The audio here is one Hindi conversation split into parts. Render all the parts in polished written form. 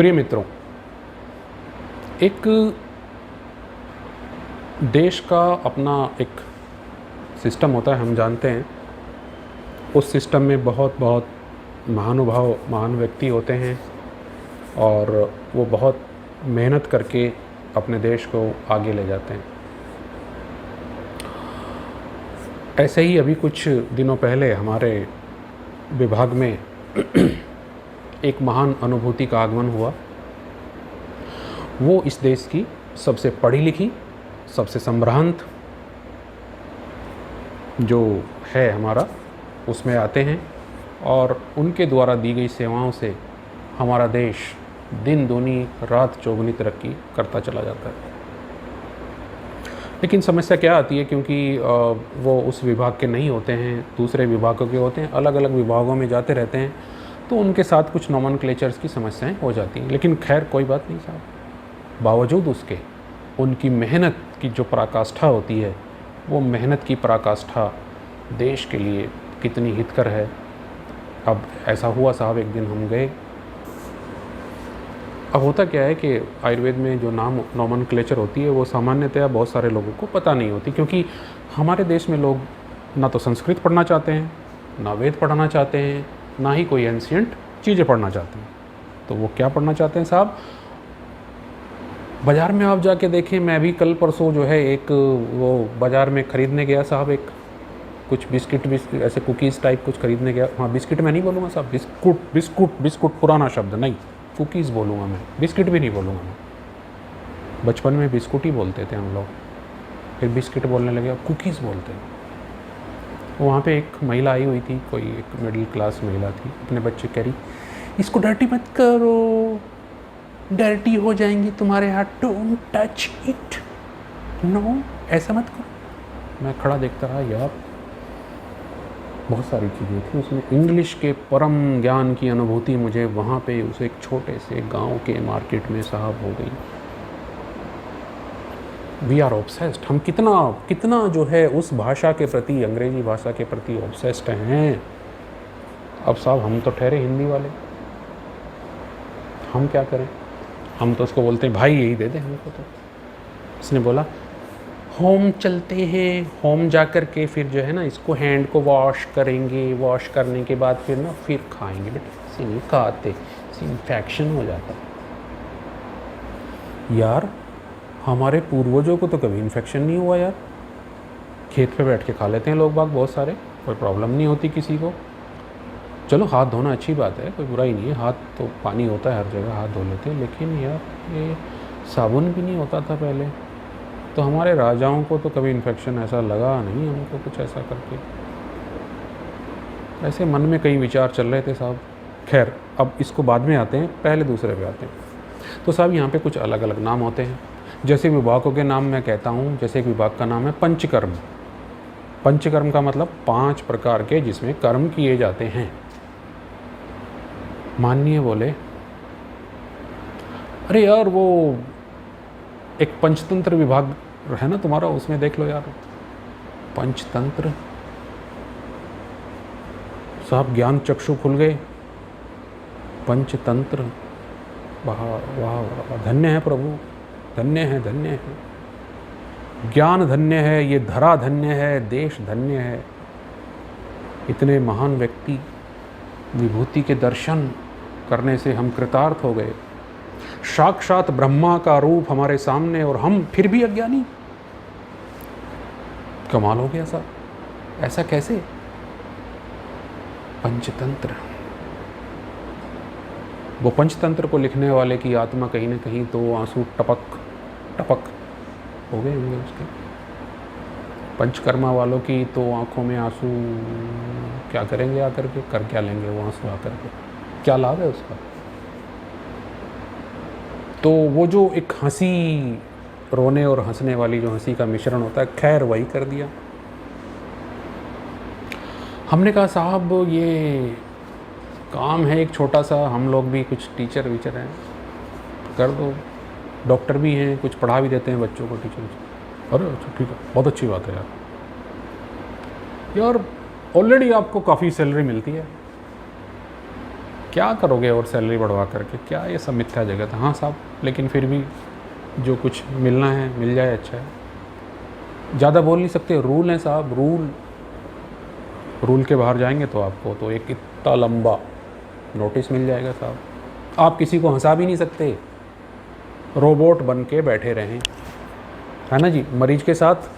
प्रिय मित्रों, एक देश का अपना एक सिस्टम होता है, हम जानते हैं। उस सिस्टम में बहुत बहुत महानुभाव, महान व्यक्ति होते हैं और वो बहुत मेहनत करके अपने देश को आगे ले जाते हैं। ऐसे ही अभी कुछ दिनों पहले हमारे विभाग में एक महान अनुभूति का आगमन हुआ। वो इस देश की सबसे पढ़ी लिखी, सबसे संभ्रांत जो है हमारा, उसमें आते हैं और उनके द्वारा दी गई सेवाओं से हमारा देश दिन दूनी रात चौगुनी तरक्की करता चला जाता है। लेकिन समस्या क्या आती है, क्योंकि वो उस विभाग के नहीं होते हैं, दूसरे विभागों के होते हैं, अलग अलग विभागों में जाते रहते हैं, तो उनके साथ कुछ नोमेनक्लेचर्स की समस्याएं हो जाती हैं। लेकिन खैर कोई बात नहीं साहब, बावजूद उसके उनकी मेहनत की जो पराकाष्ठा होती है, वो मेहनत की पराकाष्ठा देश के लिए कितनी हितकर है। अब ऐसा हुआ साहब, एक दिन हम गए। अब होता क्या है कि आयुर्वेद में जो नोमेनक्लेचर होती है वो सामान्यतया बहुत सारे लोगों को पता नहीं होती, क्योंकि हमारे देश में लोग ना तो संस्कृत पढ़ना चाहते हैं, ना वेद पढ़ना चाहते हैं, ना ही कोई एंशिएंट चीज़ें पढ़ना चाहते हैं। तो वो क्या पढ़ना चाहते हैं साहब? बाज़ार में आप जाके देखें, मैं भी कल परसों जो है एक वो बाज़ार में ख़रीदने गया साहब, एक कुछ बिस्किट ऐसे कुकीज़ टाइप कुछ ख़रीदने गया। हाँ, बिस्किट मैं नहीं बोलूँगा साहब, बिस्कुट पुराना शब्द नहीं, कुकीज़ बोलूँगा मैं, बिस्किट भी नहीं बोलूँगा मैं। बचपन में बिस्कुट ही बोलते थे हम लोग, फिर बिस्किट बोलने लगे, अब कुकीज़ बोलते हैं। वहाँ पे एक महिला आई हुई थी, कोई एक मिडिल क्लास महिला थी, अपने बच्चे कह रही, इसको डर्टी मत करो, डर्टी हो जाएंगे तुम्हारे हाथ, डोंट टच इट, नो ऐसा मत करो। मैं खड़ा देखता रहा यार, बहुत सारी चीज़ें थी उसमें। इंग्लिश के परम ज्ञान की अनुभूति मुझे वहाँ पे उस एक छोटे से गांव के मार्केट में साहब हो गई। वी आर ऑब्सेस्ड, हम कितना जो है उस भाषा के प्रति, अंग्रेजी भाषा के प्रति ऑब्सेस्ड हैं। अब साहब हम तो ठहरे हिंदी वाले, हम क्या करें? हम तो उसको बोलते हैं भाई यही दे दे हमको। तो उसने बोला होम चलते हैं, होम जा कर के फिर जो है ना इसको हैंड को वॉश करेंगे, वॉश करने के बाद फिर ना फिर खाएंगे। बेटा से नहीं खाते, इन्फेक्शन हो जाता है। यार हमारे पूर्वजों को तो कभी इन्फेक्शन नहीं हुआ यार, खेत पे बैठ के खा लेते हैं लोग बाग बहुत सारे, कोई प्रॉब्लम नहीं होती किसी को। चलो हाथ धोना अच्छी बात है, कोई बुराई नहीं है, हाथ तो पानी होता है हर जगह, हाथ धो लेते हैं। लेकिन यार ये साबुन भी नहीं होता था पहले, तो हमारे राजाओं को तो कभी इन्फेक्शन ऐसा लगा नहीं हमको, कुछ ऐसा करके। ऐसे मन में कई विचार चल रहे थे साहब। खैर अब इसको बाद में आते हैं, पहले दूसरे पे आते हैं। तो साहब यहाँ पे कुछ अलग अलग नाम होते हैं। जैसे विभागों के नाम मैं कहता हूँ, जैसे एक विभाग का नाम है पंचकर्म। पंचकर्म का मतलब 5 प्रकार के जिसमें कर्म किए जाते हैं। माननीय बोले, अरे यार वो एक पंचतंत्र विभाग है ना तुम्हारा, उसमें देख लो यार, पंचतंत्र। साहब ज्ञान चक्षु खुल गए। पंचतंत्र, वाह वाह वाह, धन्य है प्रभु, धन्य है, धन्य है। ज्ञान धन्य है, ये धरा धन्य है, देश धन्य है। इतने महान व्यक्ति, विभूति के दर्शन करने से हम कृतार्थ हो गए। साक्षात ब्रह्मा का रूप हमारे सामने और हम फिर भी अज्ञानी। कमाल हो गया साहब, ऐसा कैसे? पंचतंत्र, वो पंचतंत्र को लिखने वाले की आत्मा कहीं ना कहीं तो आंसू टपक टपक हो गए होंगे उसके। पंचकर्मा वालों की तो आंखों में आंसू क्या करेंगे आकर के, कर क्या लेंगे वो आंसू आकर के, क्या लाभ है उसका? तो वो जो एक हंसी, रोने और हंसने वाली जो हंसी का मिश्रण होता है, खैर वही कर दिया। हमने कहा साहब ये काम है एक छोटा सा, हम लोग भी कुछ टीचर वीचर हैं, कर दो। डॉक्टर भी हैं, कुछ पढ़ा भी देते हैं बच्चों को, टीचर। अरे अच्छा ठीक है, बहुत अच्छी बात है यार। ऑलरेडी आपको काफ़ी सैलरी मिलती है, क्या करोगे और सैलरी बढ़वा करके, क्या ये सब मिथ्या जगत है। हाँ साहब, लेकिन फिर भी जो कुछ मिलना है मिल जाए, अच्छा है। ज़्यादा बोल नहीं सकते, रूल है साहब, रूल के बाहर जाएंगे तो आपको तो एक इतना लंबा नोटिस मिल जाएगा साहब। आप किसी को हंसा भी नहीं सकते, रोबोट बन के बैठे रहें, है ना जी। मरीज के साथ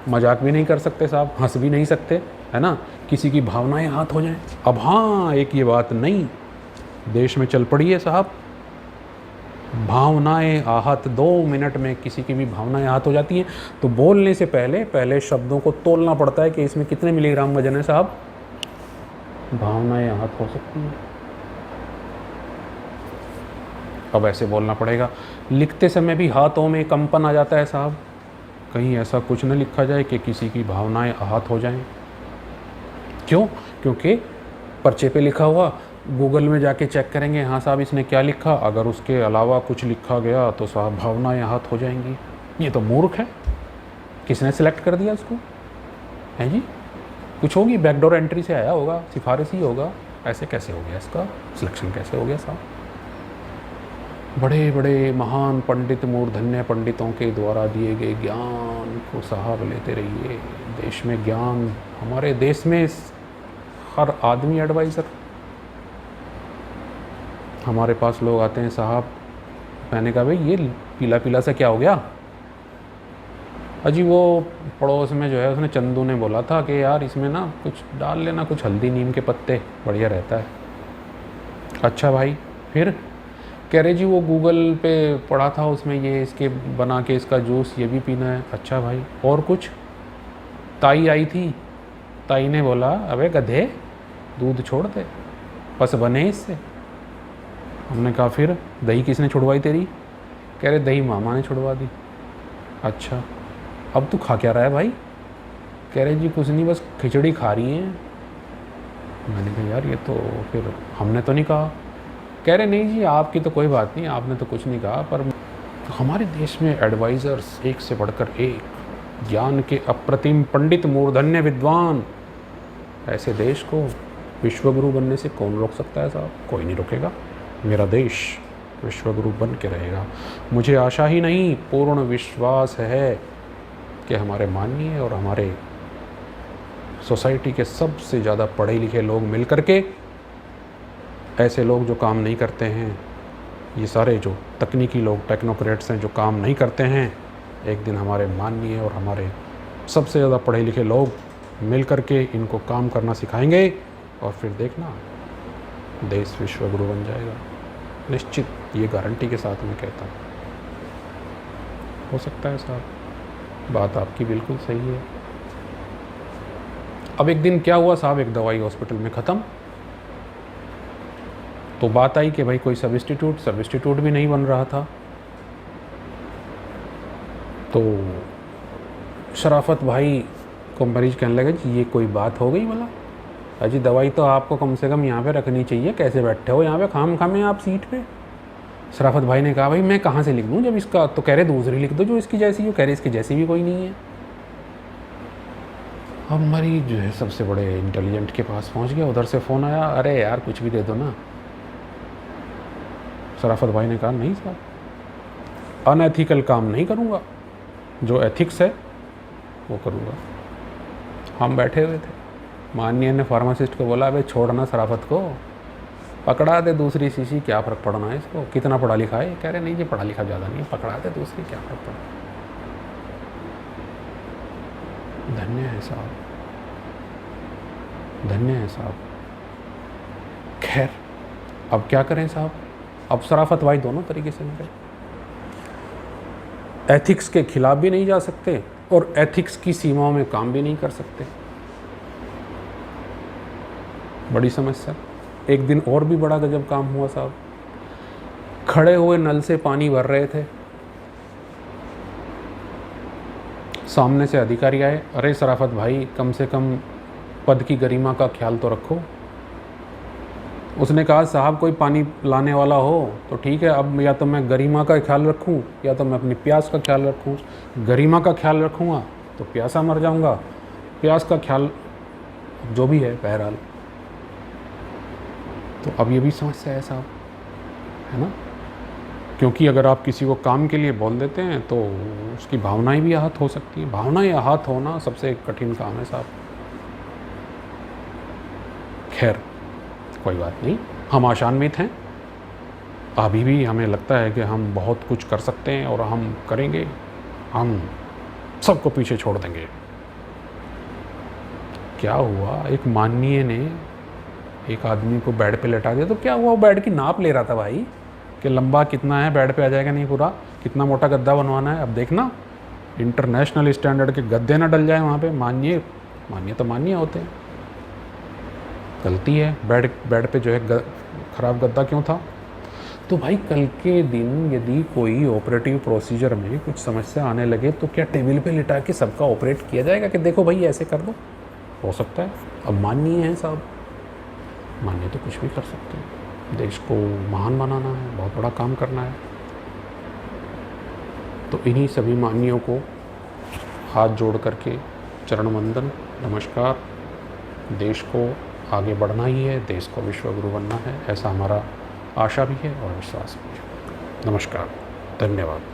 मजाक भी नहीं कर सकते साहब, हंस भी नहीं सकते, है ना। किसी की भावनाएं आहत हो जाएं। अब हाँ, एक ये बात नहीं देश में चल पड़ी है साहब, भावनाएं आहत, 2 मिनट में किसी की भी भावनाएं आहत हो जाती हैं, तो बोलने से पहले शब्दों को तोलना पड़ता है कि इसमें कितने मिलीग्राम वजन है साहब। भावनाएं आहत हो सकती हैं, अब ऐसे बोलना पड़ेगा। लिखते समय भी हाथों में कंपन आ जाता है साहब, कहीं ऐसा कुछ न लिखा जाए कि किसी की भावनाएं आहत हो जाएं। क्यों? क्योंकि पर्चे पे लिखा हुआ, गूगल में जाके चेक करेंगे, हाँ साहब इसने क्या लिखा, अगर उसके अलावा कुछ लिखा गया तो साहब भावनाएं आहत हो जाएंगी। ये तो मूर्ख है, किसने सिलेक्ट कर दिया इसको, है जी। कुछ होगी, बैकडोर एंट्री से आया होगा, सिफारिश ही होगा, ऐसे कैसे हो गया, इसका सिलेक्शन कैसे हो गया साहब। बड़े बड़े महान पंडित, मूर्धन्य पंडितों के द्वारा दिए गए ज्ञान को साहब लेते रहिए। देश में ज्ञान, हमारे देश में हर आदमी एडवाइज़र। हमारे पास लोग आते हैं साहब, मैंने कहा भाई ये पीला पीला सा क्या हो गया। अजी वो पड़ोस में जो है, उसने चंदू ने बोला था कि यार इसमें ना कुछ डाल लेना, कुछ हल्दी नीम के पत्ते, बढ़िया रहता है। अच्छा भाई, फिर कह रहे जी वो गूगल पे पढ़ा था, उसमें ये इसके बना के इसका जूस ये भी पीना है। अच्छा भाई, और कुछ? ताई आई थी, ताई ने बोला अबे गधे दूध छोड़ दे, बस बने इससे। हमने कहा फिर दही किसने छुड़वाई तेरी? कह रहे दही मामा ने छुड़वा दी। अच्छा, अब तू खा क्या रहा है भाई? कह रहे जी कुछ नहीं, बस खिचड़ी खा रही हैं। मैंने कहा यार ये तो फिर हमने तो नहीं कहा। कह रहे नहीं जी आपकी तो कोई बात नहीं, आपने तो कुछ नहीं कहा, पर हमारे देश में एडवाइज़र्स एक से बढ़कर एक, ज्ञान के अप्रतिम पंडित, मूर्धन्य विद्वान, ऐसे देश को विश्वगुरु बनने से कौन रोक सकता है साहब? कोई नहीं रोकेगा। मेरा देश विश्वगुरु बन के रहेगा। मुझे आशा ही नहीं, पूर्ण विश्वास है कि हमारे माननीय और हमारे सोसाइटी के सबसे ज़्यादा पढ़े लिखे लोग मिल करके, ऐसे लोग जो काम नहीं करते हैं, ये सारे जो तकनीकी लोग, टेक्नोक्रेट्स हैं जो काम नहीं करते हैं, एक दिन हमारे माननीय और हमारे सबसे ज़्यादा पढ़े लिखे लोग मिल करके इनको काम करना सिखाएंगे, और फिर देखना देश विश्वगुरु बन जाएगा निश्चित। ये गारंटी के साथ मैं कहता हूँ। हो सकता है साहब, बात आपकी बिल्कुल सही है। अब एक दिन क्या हुआ साहब, एक दवाई हॉस्पिटल में ख़त्म, तो बात आई कि भाई कोई सब्स्टिट्यूट भी नहीं बन रहा था। तो शराफत भाई को मरीज कहने लगे जी ये कोई बात हो गई भला? अजी दवाई तो आपको कम से कम यहाँ पे रखनी चाहिए, कैसे बैठे हो यहाँ पे खाम खामे आप सीट पे? शराफत भाई ने कहा भाई मैं कहाँ से लिख दूँ जब इसका, तो कह रहे दूसरी लिख दो जो इसकी जैसी हो। कह रहे इसकी जैसी भी कोई नहीं है। अब मरीज जो है सबसे बड़े इंटेलिजेंट के पास पहुँच गया, उधर से फ़ोन आया, अरे यार कुछ भी दे दो ना। शराफत भाई ने कहा नहीं साहब, अनएथिकल काम नहीं करूँगा, जो एथिक्स है वो करूँगा। हम बैठे हुए थे, माननीय ने फार्मासिस्ट को बोला अबे छोड़ना शराफत को, पकड़ा दे दूसरी शीशी, क्या फ़र्क पड़ना है इसको, कितना पढ़ा लिखा है? कह रहे नहीं जी पढ़ा लिखा ज़्यादा नहीं, पकड़ा दे दूसरी, क्या फ़र्क पड़ा। धन्य है साहब, धन्य है साहब। खैर अब क्या करें साहब, अब शराफत भाई दोनों तरीके से मिले, एथिक्स के खिलाफ भी नहीं जा सकते और एथिक्स की सीमाओं में काम भी नहीं कर सकते। बड़ी समस्या। एक दिन और भी बड़ा गजब काम हुआ साहब, खड़े हुए नल से पानी भर रहे थे, सामने से अधिकारी आए, अरे शराफत भाई कम से कम पद की गरिमा का ख्याल तो रखो। उसने कहा साहब कोई पानी लाने वाला हो तो ठीक है, अब या तो मैं गरिमा का ख्याल रखूं या तो मैं अपनी प्यास का ख्याल रखूं। गरिमा का ख्याल रखूंगा तो प्यासा मर जाऊंगा, प्यास का ख्याल जो भी है बहरहाल। तो अब ये भी समस्या है साहब, है ना। क्योंकि अगर आप किसी को काम के लिए बोल देते हैं तो उसकी भावनाएं भी आहत हो सकती हैं। भावनाएं आहत होना सबसे कठिन काम है साहब। खैर कोई बात नहीं, हम आशान्वित हैं। अभी भी हमें लगता है कि हम बहुत कुछ कर सकते हैं और हम करेंगे, हम सबको पीछे छोड़ देंगे। क्या हुआ, एक माननीय ने एक आदमी को बेड पे लेटा दिया तो क्या हुआ, वो बेड की नाप ले रहा था भाई कि लंबा कितना है, बेड पे आ जाएगा नहीं पूरा, कितना मोटा गद्दा बनवाना है। अब देखना इंटरनेशनल स्टैंडर्ड के गद्दे ना डल जाए वहाँ पे। मानिए मानिए तो मानिए होते हैं, गलती है। बेड पे जो है ख़राब गद्दा क्यों था। तो भाई कल के दिन यदि कोई ऑपरेटिव प्रोसीजर में कुछ समस्या आने लगे तो क्या टेबल पे लिटा के सबका ऑपरेट किया जाएगा कि देखो भाई ऐसे कर दो। हो सकता है। अब माननीय है साहब, माननीय तो कुछ भी कर सकते हैं। देश को महान बनाना है, बहुत बड़ा काम करना है। तो इन्हीं सभी माननीयों को हाथ जोड़ करके चरण वंदन, नमस्कार। देश को आगे बढ़ना ही है, देश को विश्वगुरु बनना है, ऐसा हमारा आशा भी है और विश्वास भी है। नमस्कार, धन्यवाद।